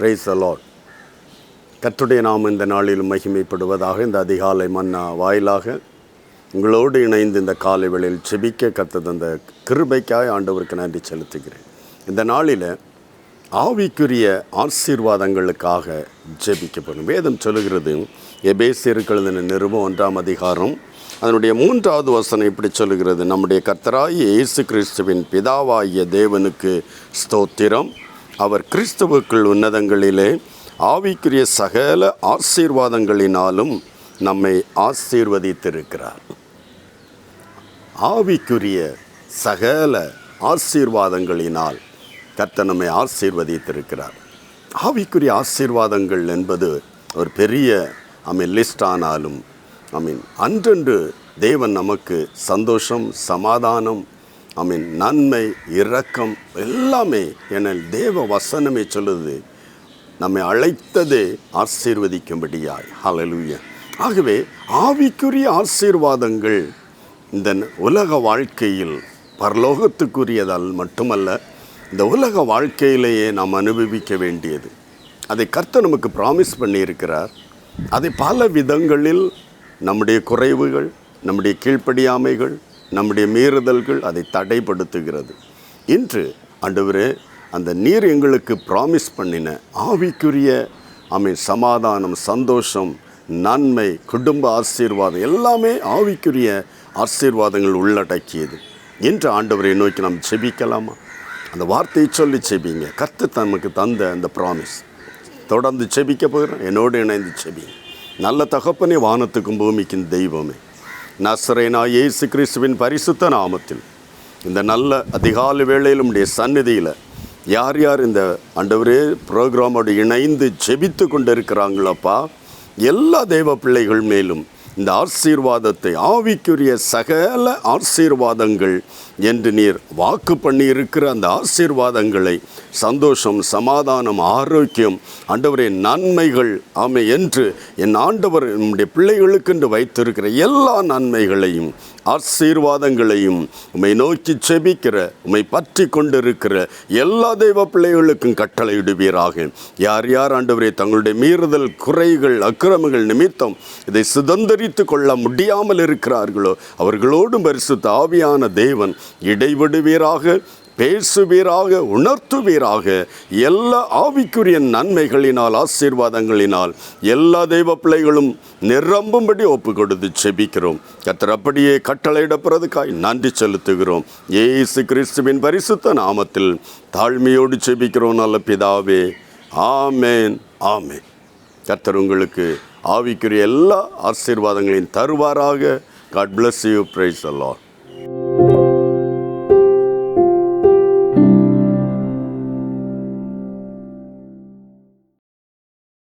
Praise the Lord. கர்த்தருடைய நாமம் இந்த நாளில் மகிமைப்படுவதாக. இந்த அதிகாலை மன்னா வாயிலாக உங்களோடு இணைந்து இந்த காலை வேளையில் செபிக்க கர்த்தர் தந்த கிருபைக்காய் ஆண்டவருக்கு நன்றி செலுத்துகிறேன். இந்த நாளில் ஆவிக்குரிய ஆசீர்வாதங்களுக்காக ஜெபிக்கப்படும். வேதம் சொல்லுகிறது, எபேசியருக்கு எழுதின நிருபம் 1ஆம் அதிகாரம் அதனுடைய 3வது வசனம் இப்படி சொல்லுகிறது: நம்முடைய கர்த்தராகிய இயேசு கிறிஸ்துவின் பிதாவாகிய தேவனுக்கு ஸ்தோத்திரம். அவர் கிறிஸ்துவுக்குள் உன்னதங்களிலே ஆவிக்குரிய சகல ஆசீர்வாதங்களினாலும் நம்மை ஆசீர்வதித்திருக்கிறார். ஆவிக்குரிய சகல ஆசீர்வாதங்களினால் கர்த்தர் நம்மை ஆசீர்வதித்திருக்கிறார். ஆவிக்குரிய ஆசீர்வாதங்கள் என்பது ஒரு பெரிய லிஸ்ட் ஆனாலும் அன்றன்று தேவன் நமக்கு சந்தோஷம், சமாதானம், நன்மை, இரக்கம் எல்லாமே என தேவ வசனமே சொல்லுது. நம்மை அழைத்ததே ஆசீர்வதிக்கும்படியாய். ஹல்லேலூயா. ஆகவே ஆவிக்குரிய ஆசீர்வாதங்கள் இந்த உலக வாழ்க்கையில் பரலோகத்துக்குரியதால் மட்டுமல்ல, இந்த உலக வாழ்க்கையிலேயே நாம் அனுபவிக்க வேண்டியது. அதை கர்த்தர் நமக்கு ப்ராமிஸ் பண்ணியிருக்கிறார். அதை பல விதங்களில் நம்முடைய குறைவுகள், நம்முடைய கீழ்ப்படியாமைகள், நம்முடைய மீறுதல்கள் அதை தடைப்படுத்துகிறது. இன்று ஆண்டவரே, அந்த நீர் எங்களுக்கு ப்ராமிஸ் பண்ணின ஆவிக்குரிய சமாதானம், சந்தோஷம், நன்மை, குடும்ப ஆசீர்வாதம் எல்லாமே ஆவிக்குரிய ஆசீர்வாதங்கள் உள்ளடக்கியது. இன்று ஆண்டவரை நோக்கி நாம் செபிக்கலாமா? அந்த வார்த்தையை சொல்லி செபிங்க. கர்த்தர் நமக்கு தந்த அந்த ப்ராமிஸ் தொடர்ந்து செபிக்க போகிறேன். என்னோடு இணைந்து செபிங்க. நல்ல தகப்பனே, வானத்துக்கும் பூமிக்கும் தெய்வமே, நசரேனாகிய இயேசு கிறிஸ்துவின் பரிசுத்த நாமத்தில் இந்த நல்ல அதிகாலை வேளையில் உம்முடைய சந்நிதியில் யார் யார் இந்த ஆண்டவரே ப்ரோக்ராமோடு இணைந்து ஜெபித்து கொண்டு இருக்கிறாங்களப்பா, எல்லா தெய்வ பிள்ளைகள் மேலும் இந்த ஆசீர்வாதத்தை, ஆவிக்குரிய சகல ஆசீர்வாதங்கள் என்று நீர் வாக்கு பண்ணி இருக்கிற அந்த ஆசீர்வாதங்களை, சந்தோஷம், சமாதானம், ஆரோக்கியம், ஆண்டவரே நன்மைகள் என்று என் ஆண்டவர் நம்முடைய பிள்ளைகளுக்கென்று வைத்திருக்கிற எல்லா நன்மைகளையும் ஆசீர்வாதங்களையும் உம்மை நோக்கி செபிக்கிற, உம்மை பற்றி கொண்டிருக்கிற எல்லா தெய்வ பிள்ளைகளுக்கும் கட்டளையிடுவீராக. யார் யார் ஆண்டவரே தங்களுடைய மீறுதல், குறைகள், அக்கிரமங்கள் நிமித்தம் இதை சுதந்திரித்து கொள்ள முடியாமல் இருக்கிறார்களோ, அவர்களோடும் பரிசுத்த ஆவியான தேவன் இடைவிடுவீராக, பேசுவீராக, உணர்த்துவீராக. எல்லா ஆவிக்குரிய நன்மைகளினால், ஆசீர்வாதங்களினால் எல்லா தெய்வ பிள்ளைகளும் நிரம்பும்படி ஒப்பு கொடுத்து செபிக்கிறோம். கர்த்தர் அப்படியே கட்டளையிடப்படுறதுக்காய் நன்றி செலுத்துகிறோம். இயேசு கிறிஸ்துவின் பரிசுத்த நாமத்தில் தாழ்மையோடு செபிக்கிறோம் நல்ல பிதாவே. ஆமேன், ஆமேன். கர்த்தர் உங்களுக்கு ஆவிக்குரிய எல்லா ஆசீர்வாதங்களையும் தருவாராக. God bless you. Praise the Lord.